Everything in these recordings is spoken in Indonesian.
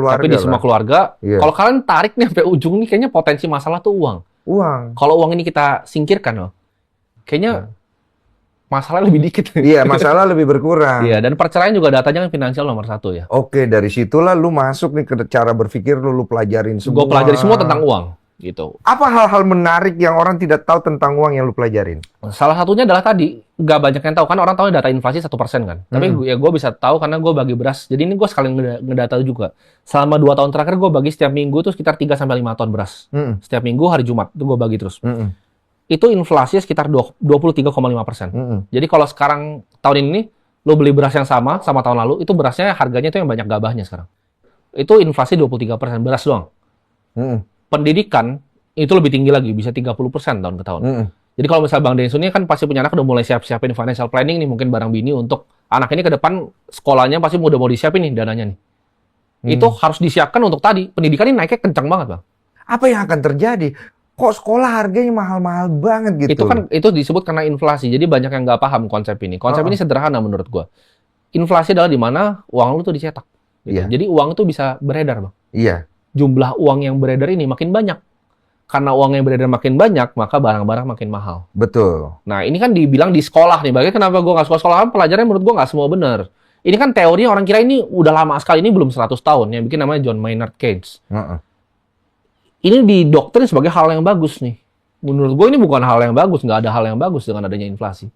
Tapi di semua keluarga, kalau kalian tarik nih sampai ujung nih, kayaknya potensi masalah tuh uang. Kalau uang ini kita singkirkan loh, kayaknya masalah lebih dikit. Iya, masalah lebih berkurang. Iya, dan perceraian juga datanya kan finansial nomor 1 ya. Oke, dari situlah lu masuk nih ke cara berpikir lu pelajarin semua. Gue pelajari semua tentang uang, gitu. Apa hal-hal menarik yang orang tidak tahu tentang uang yang lu pelajarin? Salah satunya adalah tadi, nggak banyak yang tahu kan, orang tahu data inflasi 1% kan. Tapi ya gue bisa tahu karena gue bagi beras. Jadi ini gue sekalian ngedata juga. Selama 2 tahun terakhir gue bagi setiap minggu tuh sekitar 3-5 ton beras. Setiap minggu hari Jumat itu gue bagi terus. Itu inflasi sekitar 23,5%. Jadi kalau sekarang tahun ini lo beli beras yang sama tahun lalu, itu berasnya harganya itu yang banyak gabahnya sekarang. Itu inflasi 23% beras doang. Pendidikan itu lebih tinggi lagi, bisa 30% tahun ke tahun. Jadi kalau misalnya Bang Densu ini kan pasti punya anak udah mulai siapin financial planning nih, mungkin barang bini untuk anak ini ke depan sekolahnya pasti udah mau disiapin nih dananya nih. Itu harus disiapkan untuk tadi, pendidikan ini naiknya kencang banget Bang. Apa yang akan terjadi? Kok sekolah harganya mahal-mahal banget gitu? Itu disebut karena inflasi. Jadi banyak yang nggak paham konsep ini. Konsep ini sederhana menurut gua. Inflasi adalah di mana uang lu tuh dicetak. Gitu. Jadi uang itu bisa beredar, Bang. Jumlah uang yang beredar ini makin banyak. Karena uang yang beredar makin banyak, maka barang-barang makin mahal. Betul. Nah, ini kan dibilang di sekolah nih. Bagaimana kenapa gua nggak suka sekolah? Pelajarannya menurut gua nggak semua benar. Ini kan teori orang kira ini udah lama sekali. Ini belum 100 tahun. Yang bikin namanya John Maynard Keynes. Ini didoktrin sebagai hal yang bagus nih. Menurut gue ini bukan hal yang bagus, nggak ada hal yang bagus dengan adanya inflasi.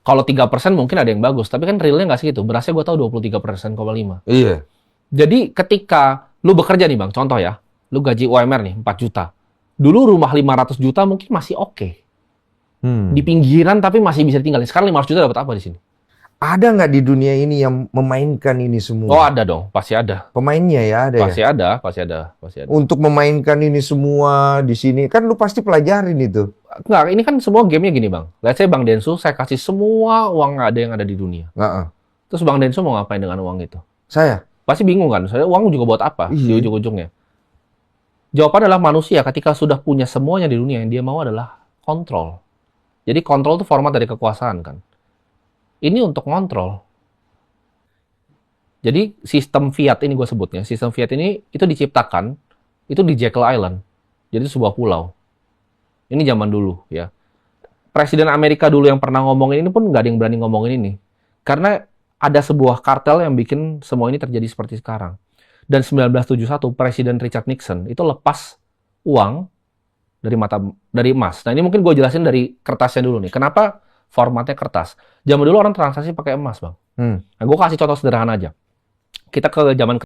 Kalau 3% mungkin ada yang bagus, tapi kan realnya nggak segitu. Berasnya gue tahu 23,5%. Iya. Jadi ketika lu bekerja nih Bang, contoh ya, lu gaji UMR nih 4 juta. Dulu rumah 500 juta mungkin masih oke. Di pinggiran tapi masih bisa tinggalin. Sekarang 500 juta dapat apa di sini? Ada nggak di dunia ini yang memainkan ini semua? Oh ada dong, pasti ada. Pemainnya ya ada pasti ya? Pasti ada. Untuk memainkan ini semua di sini, kan lu pasti pelajarin itu. Enggak, ini kan semua gamenya gini Bang. Let's say Bang Densu, saya kasih semua uang ada yang ada di dunia. Terus Bang Densu mau ngapain dengan uang itu? Saya? Pasti bingung kan, saya uang juga buat apa di ujung-ujungnya? Jawaban adalah manusia ketika sudah punya semuanya di dunia, yang dia mau adalah kontrol. Jadi kontrol itu format dari kekuasaan kan. Ini untuk ngontrol. Jadi sistem fiat ini gue sebutnya, sistem fiat ini itu diciptakan itu di Jekyll Island. Jadi sebuah pulau. Ini zaman dulu ya. Presiden Amerika dulu yang pernah ngomongin ini pun nggak ada yang berani ngomongin ini. Dari ada sebuah kartel yang bikin semua ini terjadi seperti sekarang. Dan 1971 Presiden Richard Nixon itu lepas uang dari emas. Nah ini mungkin gue jelasin dari kertasnya dulu nih. Kenapa formatnya kertas? Zaman dulu orang transaksi pakai emas Bang. Nah gue kasih contoh sederhana aja. Kita ke zaman